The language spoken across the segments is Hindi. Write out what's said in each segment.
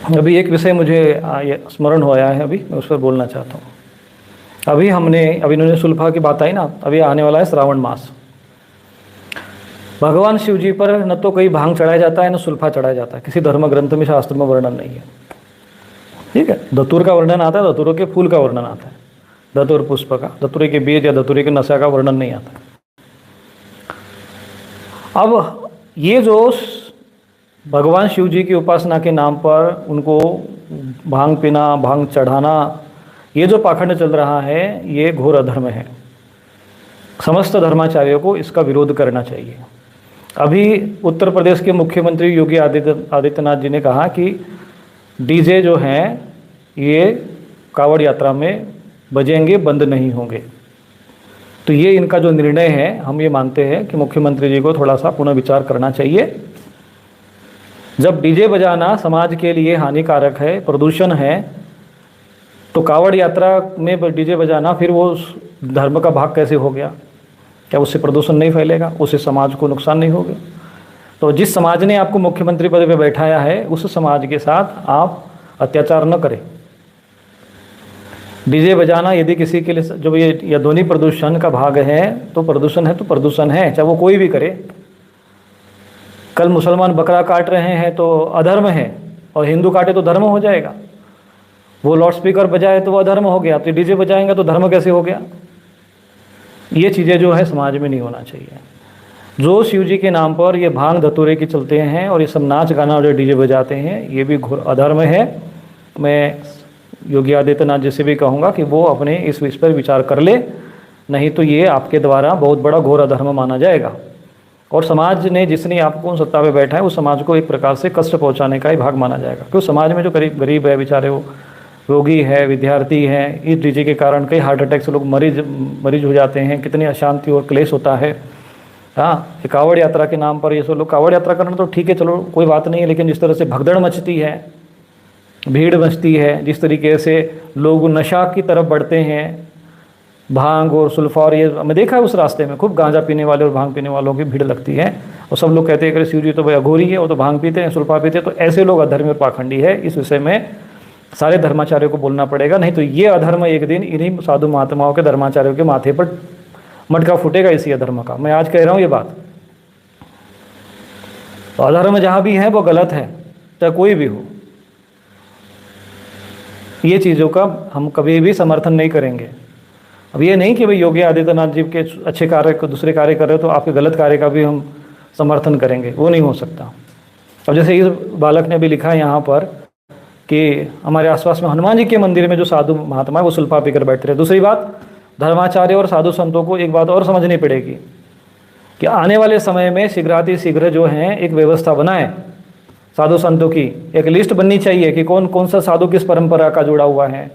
अभी एक विषय मुझे ये स्मरण हो आया है, अभी मैं उस पर बोलना चाहता हूँ। अभी इन्होंने सुल्फा की बात आई ना, अभी आने वाला है श्रावण मास। भगवान शिव जी पर न तो कोई भांग चढ़ाया जाता है न सुल्फा चढ़ाया जाता है, किसी धर्म ग्रंथ में शास्त्र में वर्णन नहीं है। ठीक है, धतूर का वर्णन आता है, धतूरों के फूल का वर्णन आता है, धतूर पुष्प का, धतूरे के बीज या धतूरे के नशा का वर्णन नहीं आता। अब ये जो भगवान शिव जी की उपासना के नाम पर उनको भांग पीना, भांग चढ़ाना, ये जो पाखंड चल रहा है, ये घोर अधर्म है। समस्त धर्माचार्यों को इसका विरोध करना चाहिए। अभी उत्तर प्रदेश के मुख्यमंत्री योगी आदित्यनाथ जी ने कहा कि डीजे जो हैं ये कावड़ यात्रा में बजेंगे, बंद नहीं होंगे। तो ये इनका जो निर्णय है, हम ये मानते हैं कि मुख्यमंत्री जी को थोड़ा सा पुनः विचार करना चाहिए। जब डीजे बजाना समाज के लिए हानिकारक है, प्रदूषण है, तो कावड़ यात्रा में डीजे बजाना फिर वो धर्म का भाग कैसे हो गया? क्या उससे प्रदूषण नहीं फैलेगा? उससे समाज को नुकसान नहीं होगा? तो जिस समाज ने आपको मुख्यमंत्री पद पर बैठाया है, उस समाज के साथ आप अत्याचार न करें। डीजे बजाना यदि किसी के लिए जो ये ध्वनि प्रदूषण का भाग है, तो प्रदूषण है तो प्रदूषण है, चाहे वो कोई भी करे। कल मुसलमान बकरा काट रहे हैं तो अधर्म है, और हिंदू काटे तो धर्म हो जाएगा। वो लाउड स्पीकर बजाए तो वो अधर्म हो गया, तो डीजे बजाएंगे तो धर्म कैसे हो गया? ये चीज़ें जो है समाज में नहीं होना चाहिए। जो शिव जी के नाम पर ये भांग धतूरे की चलते हैं और ये सब नाच गाना और जो डीजे बजाते हैं, ये भी घोर अधर्म है। मैं योगी आदित्यनाथ जी से भी कहूँगा कि वो अपने इस विषय पर विचार कर ले, नहीं तो ये आपके द्वारा बहुत बड़ा घोर अधर्म माना जाएगा। और समाज ने जिसने आपको सत्ता पे बैठा है, उस समाज को एक प्रकार से कष्ट पहुंचाने का ही भाग माना जाएगा। क्योंकि समाज में जो गरीब है, बेचारे वो रोगी है, विद्यार्थी हैं, इस डीजे के कारण कई हार्ट अटैक से लोग मरीज हो जाते हैं, कितनी अशांति और क्लेश होता है। हाँ, कावड़ यात्रा के नाम पर ये सब लोग कावड़ यात्रा करना तो ठीक है, चलो कोई बात नहीं है, लेकिन जिस तरह से भगदड़ मचती है, भीड़ मचती है, जिस तरीके से लोग नशा की तरफ बढ़ते हैं, भांग और सुल्फा, और ये मैं देखा है उस रास्ते में खूब गांजा पीने वाले और भांग पीने वालों की भीड़ लगती है, और सब लोग कहते हैं कि शिव जी तो भाई अघोरी है, वो तो भांग पीते हैं, सुल्फा पीते हैं। तो ऐसे लोग अधर्म और पाखंडी है। इस विषय में सारे धर्माचार्यों को बोलना पड़ेगा, नहीं तो ये अधर्म एक दिन इन्हीं साधु महात्माओं के धर्माचार्यों के माथे पर मटका फूटेगा इसी अधर्म का। मैं आज कह रहा हूँ ये बात। तो अधर्म जहाँ भी है वो गलत है, चाहे कोई भी हो। ये चीज़ों का हम कभी भी समर्थन नहीं करेंगे। अब ये नहीं कि भाई योगी आदित्यनाथ जी के अच्छे कार्य को दूसरे कार्य कर रहे हो तो आपके गलत कार्य का भी हम समर्थन करेंगे, वो नहीं हो सकता। अब जैसे इस बालक ने भी लिखा है यहाँ पर कि हमारे आसपास में हनुमान जी के मंदिर में जो साधु महात्मा है वो सुल्फा पीकर बैठते रहे। दूसरी बात, धर्माचार्य और साधु संतों को एक बात और समझनी पड़ेगी कि आने वाले समय में शीघ्र जो है एक व्यवस्था बनाए साधु संतों की, एक लिस्ट बननी चाहिए कि कौन कौन सा साधु किस परंपरा का जुड़ा हुआ है,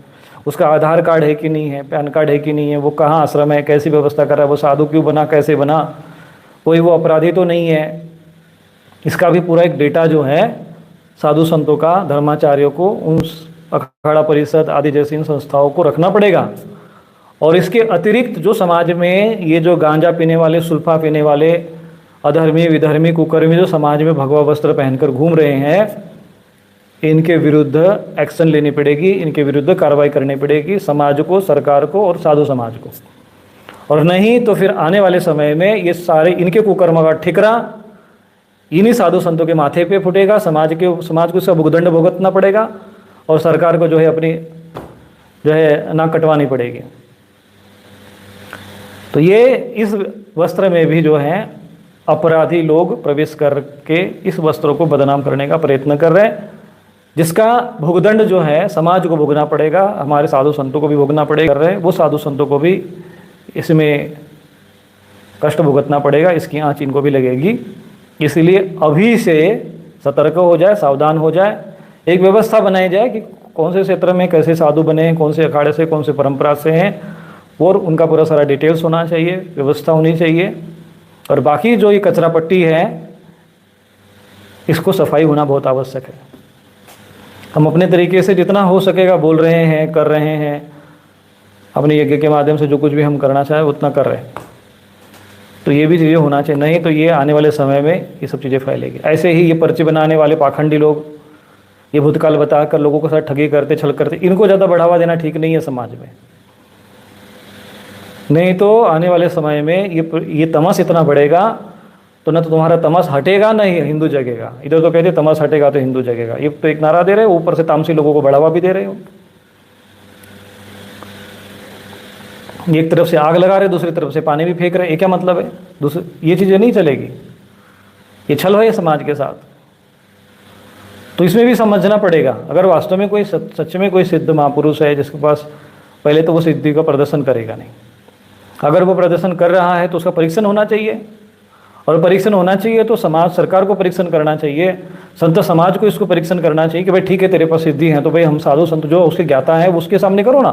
उसका आधार कार्ड है कि नहीं है, पैन कार्ड है कि नहीं है, वो कहाँ आश्रम है, कैसी व्यवस्था कर रहा है, वो साधु क्यों बना, कैसे बना, कोई वो अपराधी तो नहीं है। इसका भी पूरा एक डेटा जो है साधु संतों का, धर्माचार्यों को, उन अखाड़ा परिषद आदि जैसी इन संस्थाओं को रखना पड़ेगा। और इसके अतिरिक्त जो समाज में ये जो गांजा पीने वाले, सुल्फा पीने वाले, अधर्मी विधर्मी कुकर्मी जो समाज में भगवा वस्त्र पहनकर घूम रहे हैं, इनके विरुद्ध एक्शन लेनी पड़ेगी, इनके विरुद्ध कार्रवाई करनी पड़ेगी समाज को, सरकार को और साधु समाज को। और नहीं तो फिर आने वाले समय में ये सारे इनके कुकर्म का ठिकरा इन्हीं साधु संतों के माथे पे फूटेगा, समाज को इसका भुगदंड भुगतना पड़ेगा, और सरकार को जो है अपनी जो है नाक कटवानी पड़ेगी। तो ये इस वस्त्र में भी जो है अपराधी लोग प्रवेश करके इस वस्त्रों को बदनाम करने का प्रयत्न कर रहे हैं, जिसका भुगदंड जो है समाज को भुगतना पड़ेगा, हमारे साधु संतों को भी भुगतना पड़ेगा। कर रहे हैं वो साधु संतों को भी इसमें कष्ट भुगतना पड़ेगा, इसकी आँच इनको भी लगेगी। इसलिए अभी से सतर्क हो जाए, सावधान हो जाए, एक व्यवस्था बनाई जाए कि कौन से क्षेत्र में कैसे साधु बने, कौन से अखाड़े से, कौन से परंपरा से हैं, और उनका पूरा सारा डिटेल्स होना चाहिए, व्यवस्था होनी चाहिए। और बाकी जो ये कचरा पट्टी है, इसको सफाई होना बहुत आवश्यक है। हम अपने तरीके से जितना हो सकेगा बोल रहे हैं, कर रहे हैं, अपने यज्ञ के माध्यम से जो कुछ भी हम करना चाहें उतना कर रहे हैं। तो ये भी चीज़ें होना चाहिए, नहीं तो ये आने वाले समय में ये सब चीज़ें फैलेगी। ऐसे ही ये पर्चे बनाने वाले पाखंडी लोग ये भूतकाल बताकर लोगों के साथ ठगी करते, छल करते, इनको ज़्यादा बढ़ावा देना ठीक नहीं है समाज में। नहीं तो आने वाले समय में ये तमस इतना बढ़ेगा तो ना तो तुम्हारा तमस हटेगा ना ही हिंदू जगेगा। इधर तो कहते तमस हटेगा तो हिंदू जगेगा, ये तो एक नारा दे रहे हो, ऊपर से तामसी लोगों को बढ़ावा भी दे रहे हो। एक तरफ से आग लगा रहे, दूसरी तरफ से पानी भी फेंक रहे, ये क्या मतलब है? ये चीज़ें नहीं चलेगी, ये छल है समाज के साथ। तो इसमें भी समझना पड़ेगा, अगर वास्तव में कोई सच में कोई सिद्ध महापुरुष है जिसके पास, पहले तो वो सिद्धि का प्रदर्शन करेगा नहीं। अगर वो प्रदर्शन कर रहा है तो उसका परीक्षण होना चाहिए, और परीक्षण होना चाहिए तो समाज, सरकार को परीक्षण करना चाहिए, संत समाज को इसको परीक्षण करना चाहिए कि भाई ठीक है तेरे पास सिद्धि है तो भाई हम साधु संत जो उसके ज्ञाता है उसके सामने करो ना।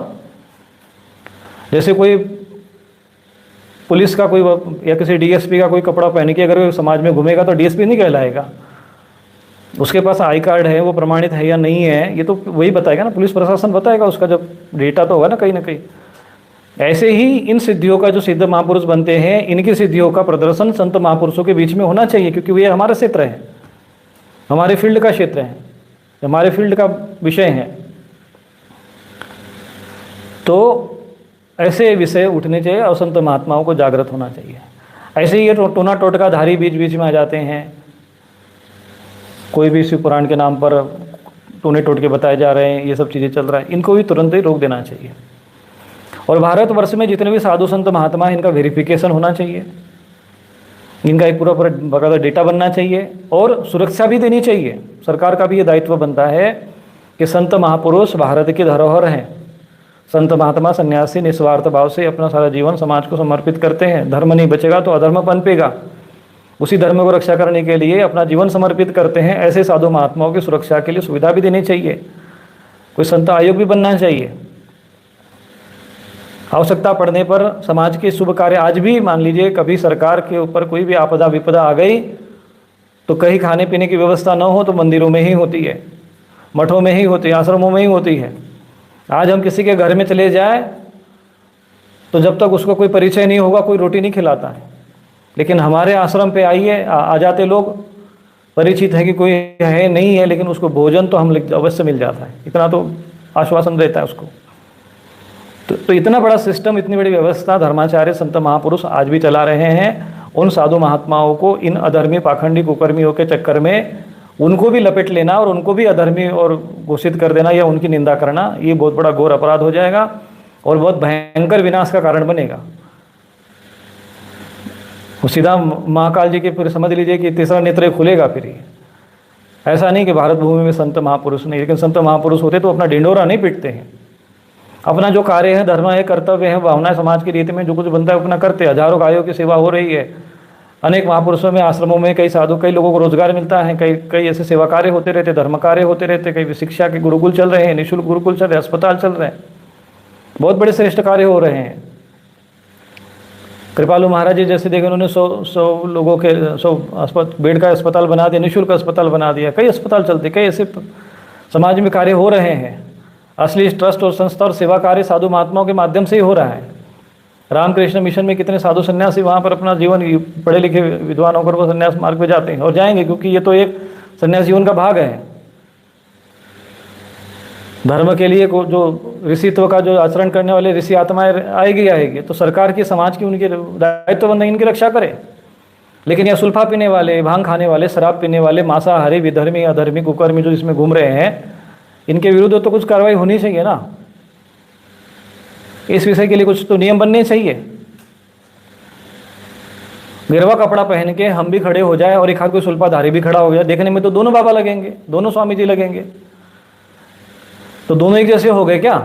जैसे कोई पुलिस का कोई या किसी डीएसपी का कोई कपड़ा पहन के अगर समाज में घूमेगा तो डीएसपी नहीं कहलाएगा, उसके पास आई कार्ड है, वो प्रमाणित है या नहीं है, ये तो वही बताएगा ना, पुलिस प्रशासन बताएगा, उसका जब डेटा तो होगा ना कहीं ना कहीं। ऐसे ही इन सिद्धियों का जो सिद्ध महापुरुष बनते हैं, इनकी सिद्धियों का प्रदर्शन संत महापुरुषों के बीच में होना चाहिए, क्योंकि ये हमारा क्षेत्र है, हमारे फील्ड का क्षेत्र है, हमारे फील्ड का विषय है। तो ऐसे विषय उठने चाहिए और संत महात्माओं को जागृत होना चाहिए। ऐसे ही ये टोना टोटकाधारी बीच बीच में आ जाते हैं, कोई भी शिव पुराण के नाम पर टोने टोटके बताए जा रहे हैं, ये सब चीज़ें चल रहा है, इनको भी तुरंत ही रोक देना चाहिए। और भारतवर्ष में जितने भी साधु संत महात्मा हैं, इनका वेरिफिकेशन होना चाहिए, इनका एक पूरा बकायदा डेटा बनना चाहिए और सुरक्षा भी देनी चाहिए। सरकार का भी ये दायित्व बनता है कि संत महापुरुष भारत की धरोहर हैं। संत महात्मा सन्यासी निस्वार्थ भाव से अपना सारा जीवन समाज को समर्पित करते हैं। धर्म नहीं बचेगा तो अधर्म पनपेगा, उसी धर्म को रक्षा करने के लिए अपना जीवन समर्पित करते हैं। ऐसे साधु महात्माओं की सुरक्षा के लिए सुविधा भी देनी चाहिए, कोई संत आयोग भी बनना चाहिए। आवश्यकता पड़ने पर समाज के शुभ कार्य, आज भी मान लीजिए कभी सरकार के ऊपर कोई भी आपदा विपदा आ गई तो कहीं खाने पीने की व्यवस्था न हो तो मंदिरों में ही होती है, मठों में ही होती है, आश्रमों में ही होती है। आज हम किसी के घर में चले जाए तो जब तक उसको कोई परिचय नहीं होगा कोई रोटी नहीं खिलाता है, लेकिन हमारे आश्रम पे आइए आ जाते लोग, परिचित है कि कोई है नहीं है, लेकिन उसको भोजन तो हम अवश्य मिल जाता है, इतना तो आश्वासन रहता है उसको। तो इतना बड़ा सिस्टम, इतनी बड़ी व्यवस्था धर्माचार्य संत महापुरुष आज भी चला रहे हैं। उन साधु महात्माओं को इन अधर्मी पाखंडी कुकर्मियों के चक्कर में उनको भी लपेट लेना और उनको भी अधर्मी और घोषित कर देना या उनकी निंदा करना, ये बहुत बड़ा घोर अपराध हो जाएगा और बहुत भयंकर विनाश का कारण बनेगा। सीधा महाकाल जी के फिर समझ लीजिए कि तीसरा नेत्र खुलेगा फिर ये। ऐसा नहीं कि भारत भूमि में संत महापुरुष नहीं, लेकिन संत महापुरुष होते तो अपना ढिंडोरा नहीं पीटते हैं, अपना जो कार्य है, धर्म है, कर्तव्य है, भावना है, समाज की रीति में जो कुछ बनता है अपना करते हैं। हजारों गायों की सेवा हो रही है, अनेक महापुरुषों में, आश्रमों में कई साधु, कई लोगों को रोजगार मिलता है, कई ऐसे सेवा कार्य होते रहते, धर्म कार्य होते रहते, कई शिक्षा के गुरुकुल चल रहे हैं, निःशुल्क गुरुकुल चल रहे हैं, अस्पताल चल रहे हैं, बहुत बड़े श्रेष्ठ कार्य हो रहे हैं। कृपालु महाराज जी जैसे देखें, उन्होंने 100 लोगों के 100 बेड का अस्पताल बना दिया, निःशुल्क अस्पताल बना दिया, कई अस्पताल चलते, कई ऐसे समाज में कार्य हो रहे हैं। असली ट्रस्ट और संस्था और सेवा कार्य साधु महात्माओं के माध्यम से ही हो रहा है। रामकृष्ण मिशन में कितने साधु सन्यासी वहाँ पर अपना जीवन, पढ़े लिखे विद्वान होकर वो सन्यास मार्ग पे जाते हैं और जाएंगे, क्योंकि ये तो एक सन्यास जीवन का भाग है। धर्म के लिए को जो ऋषित्व का जो आचरण करने वाले ऋषि आत्माएं आएगी, तो सरकार की, समाज की, उनके दायित्व बंद इनकी रक्षा करे। लेकिन यह सुल्फा पीने वाले, भांग खाने वाले, शराब पीने वाले, मांसाहारी, विधर्मी, अधर्मी, कुकर्मी जो इसमें घूम रहे हैं, इनके विरुद्ध तो कुछ कार्रवाई होनी चाहिए ना। इस विषय के लिए कुछ तो नियम बनने चाहिए। गिरवा कपड़ा पहन के हम भी खड़े हो जाए और एक हाथ कोई सुल्फाधारी भी खड़ा हो गया, देखने में तो दोनों बाबा लगेंगे, दोनों स्वामी जी लगेंगे, तो दोनों एक जैसे हो गए क्या?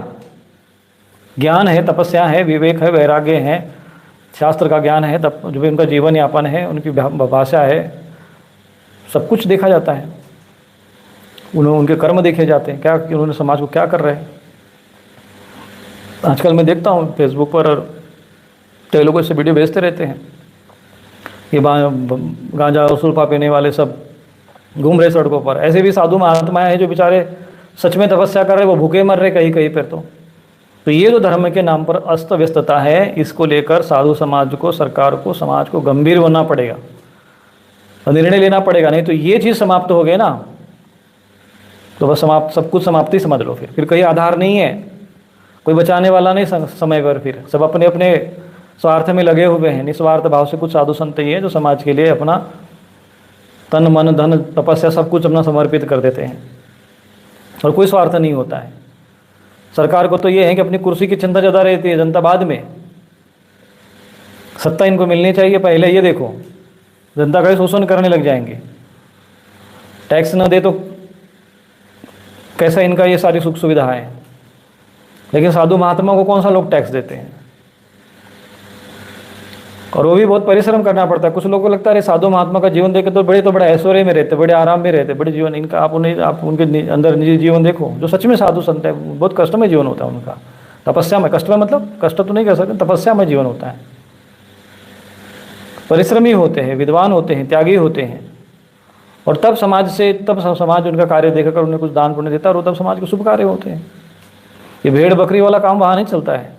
ज्ञान है, तपस्या है, विवेक है, वैराग्य है, शास्त्र का ज्ञान है, तब जो भी उनका जीवन यापन है, उनकी भाषा है, सब कुछ देखा जाता है। उनके कर्म देखे जाते हैं, क्या उन्होंने समाज को क्या कर रहे हैं। आजकल मैं देखता हूँ फेसबुक पर और कई लोग इससे वीडियो भेजते रहते हैं, ये गांजा और सुल्फा पीने वाले सब घूम रहे सड़कों पर। ऐसे भी साधु महात्माएं हैं जो बेचारे सच में तपस्या कर रहे, वो भूखे मर रहे कहीं कहीं पर। तो ये जो धर्म के नाम पर अस्त व्यस्तता है, इसको लेकर साधु समाज को, सरकार को, समाज को गंभीर बनना पड़ेगा और निर्णय लेना पड़ेगा, नहीं तो ये चीज़ समाप्त हो गई ना तो बस समाप्त, सब कुछ समाप्ति समझ लो। फिर कोई आधार नहीं है, कोई बचाने वाला नहीं समय पर। फिर सब अपने अपने स्वार्थ में लगे हुए हैं। निस्वार्थ भाव से कुछ साधु संत ही है जो समाज के लिए अपना तन मन धन तपस्या सब कुछ अपना समर्पित कर देते हैं, और कोई स्वार्थ नहीं होता है। सरकार को तो ये है कि अपनी कुर्सी की चिंता ज़्यादा रहती है, जनता बाद में। सत्ता इनको मिलनी चाहिए पहले, ये देखो जनता का शोषण करने लग जाएंगे। टैक्स न दे तो कैसा इनका ये सारी सुख सुविधाएं। लेकिन साधु महात्मा को कौन सा लोग टैक्स देते हैं, और वो भी बहुत परिश्रम करना पड़ता है। कुछ लोगों को लगता है साधु महात्मा का जीवन देखे तो बड़े ऐश्वर्य में रहते, बड़े आराम में रहते, बड़े जीवन इनका। आप उनके अंदर निजी जीवन देखो, जो सच में साधु संत है, बहुत कष्ट में जीवन होता है उनका। तपस्या में, कष्ट में मतलब कष्ट तो नहीं कह सकते, तपस्या में जीवन होता है। परिश्रमी होते हैं, विद्वान होते हैं, त्यागी होते हैं, और तब समाज उनका कार्य देखकर उन्हें कुछ दान पुण्य देता है, और तब समाज के शुभ कार्य होते हैं। ये भेड़ बकरी वाला काम वहाँ नहीं चलता है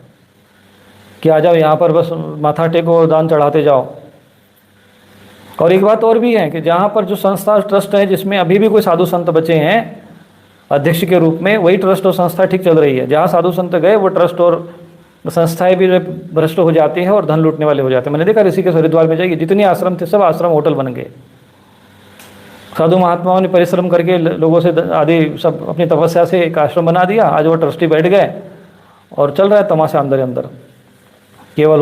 कि आ जाओ यहाँ पर बस माथा टेको और दान चढ़ाते जाओ। और एक बात और भी है कि जहाँ पर जो संस्था ट्रस्ट है, जिसमें अभी भी कोई साधु संत बचे हैं अध्यक्ष के रूप में, वही ट्रस्ट और संस्था ठीक चल रही है। जहाँ साधु संत गए वो ट्रस्ट और संस्थाएं भी भ्रष्ट हो जाती हैं और धन लूटने वाले हो जाते हैं। मैंने देखा ऋषिकेश हरिद्वार में जाइए, जितने आश्रम थे सब आश्रम होटल बन गए। साधु महात्माओं ने परिश्रम करके लोगों से आदि सब अपनी तपस्या से एक आश्रम बना दिया। आज वो ट्रस्टी बैठ गए और चल रहा है तमाशा अंदर अंदर। केवल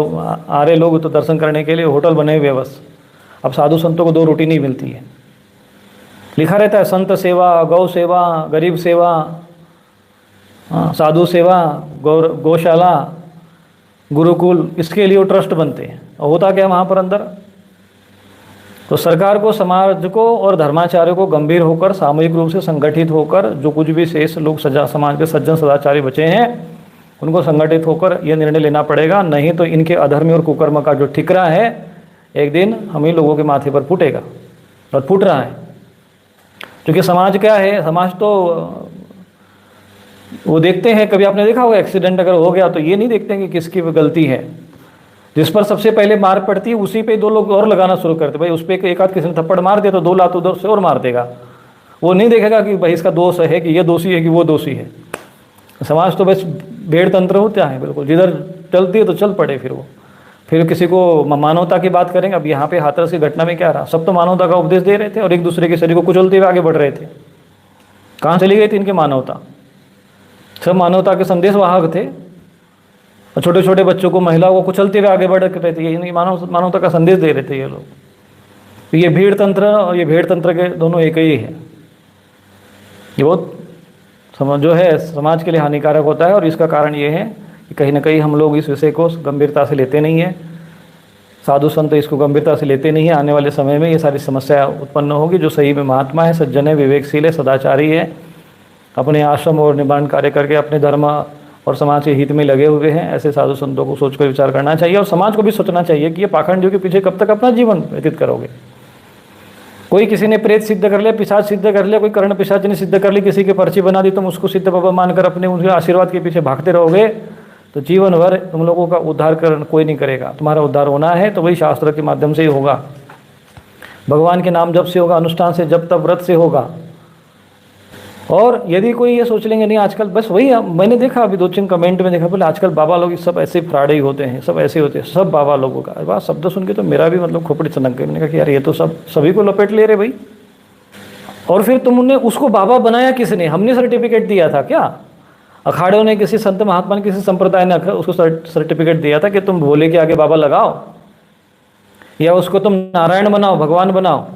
आ रहे लोग तो दर्शन करने के लिए, होटल बने हुए बस। अब साधु संतों को 2 रोटी नहीं मिलती है। लिखा रहता है संत सेवा, गौ सेवा, गरीब सेवा, साधु सेवा, गौशाला, गुरुकुल, इसके लिए वो ट्रस्ट बनते हैं। और होता क्या वहाँ पर अंदर, तो सरकार को, समाज को और धर्माचार्यों को गंभीर होकर, सामूहिक रूप से संगठित होकर, जो कुछ भी शेष लोग समाज के सज्जन सदाचारी बचे हैं, उनको संगठित होकर यह निर्णय लेना पड़ेगा। नहीं तो इनके अधर्मी और कुकर्म का जो ठिकरा है एक दिन हम ही लोगों के माथे पर फूटेगा, और फूट रहा है। क्योंकि समाज क्या है, समाज तो वो देखते हैं, कभी आपने देखा होगा एक्सीडेंट अगर हो गया तो ये नहीं देखते कि किसकी गलती है। जिस पर सबसे पहले मार पड़ती है उसी पे 2 लोग और लगाना शुरू करते। भाई उस पर एक आध किसी ने थप्पड़ मार दिया तो 2 लात उधर से और मार देगा। वो नहीं देखेगा कि भाई इसका दोष है, कि ये दोषी है, कि वो दोषी है। समाज तो बस भेड़ तंत्र होता है, बिल्कुल जिधर चलती है तो चल पड़े। फिर किसी को मानवता की बात करेंगे। अब यहाँ पे हाथरस की घटना में क्या रहा, सब तो मानवता का उपदेश दे रहे थे और एक दूसरे के शरीर को कुचलते हुए आगे बढ़ रहे थे। कहाँ चली गई थी इनकी मानवता? सब मानवता के संदेश वाहक थे, और छोटे छोटे बच्चों को, महिलाओं को कुचलते हुए आगे बढ़ रहे थे। ये मानवता का संदेश दे रहे थे ये लोग। तो ये भीड़ तंत्र और ये भेड़ तंत्र के दोनों एक ही है। ये बहुत जो है समाज के लिए हानिकारक होता है। और इसका कारण ये है कि कहीं ना कहीं हम लोग इस विषय को गंभीरता से लेते नहीं हैं। साधु संत इसको गंभीरता से लेते नहीं है। आने वाले समय में ये सारी समस्या उत्पन्न होगी। जो सही में महात्मा है, सज्जन है, विवेकशील है, सदाचारी है, अपने आश्रम और निर्माण कार्य करके अपने धर्म और समाज के हित में लगे हुए हैं, ऐसे साधु संतों को सोचकर विचार करना चाहिए। और समाज को भी सोचना चाहिए कि ये पाखंडियों के पीछे कब तक अपना जीवन व्यतीत करोगे। कोई किसी ने प्रेत सिद्ध कर लिया, पिशाच सिद्ध कर लिया, कोई कर्ण पिशाच ने सिद्ध कर ली, किसी की पर्ची बना दी, तुम उसको सिद्ध बाबा मानकर अपने उनके आशीर्वाद के पीछे भागते रहोगे तो जीवन भर तुम लोगों का उद्धार कर कोई नहीं करेगा। तुम्हारा उद्धार होना है तो वही शास्त्र के माध्यम से ही होगा, भगवान के नाम जप से होगा, अनुष्ठान से, जप तप व्रत से होगा। और यदि कोई ये सोच लेंगे नहीं आजकल बस वही, मैंने देखा अभी 2-3 कमेंट में देखा, बोले आजकल बाबा लोग सब ऐसे फ्रॉड ही होते हैं, सब ऐसे होते हैं, सब बाबा लोगों का। बात शब्द सुन के तो मेरा भी मतलब खोपड़ी चनक गई। मैंने कहा कि यार ये तो सभी को लपेट ले रहे भाई। और फिर तुमने उसको बाबा बनाया किसने? हमने सर्टिफिकेट दिया था क्या? अखाड़ों ने, किसी संत महात्मा ने, किसी संप्रदाय ने उसको सर्टिफिकेट दिया था कि तुम भोले के आगे बाबा लगाओ, या उसको तुम नारायण बनाओ, भगवान बनाओ।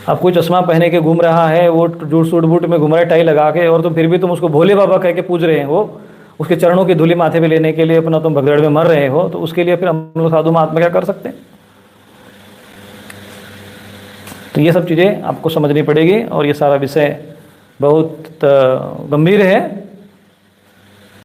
अब कोई चश्मा पहने के घूम रहा है, वो जूट सूट बूट में घूम रहा है टाई लगा के, और तुम फिर भी तुम उसको भोले बाबा कह के पूज रहे हैं। वो उसके चरणों की धूली माथे पे लेने के लिए अपना तुम भगदड़ में मर रहे हो, तो उसके लिए फिर हम लोग साधु महात्मा क्या कर सकते हैं? तो ये सब चीज़ें आपको समझनी पड़ेगी। और ये सारा विषय बहुत गंभीर है।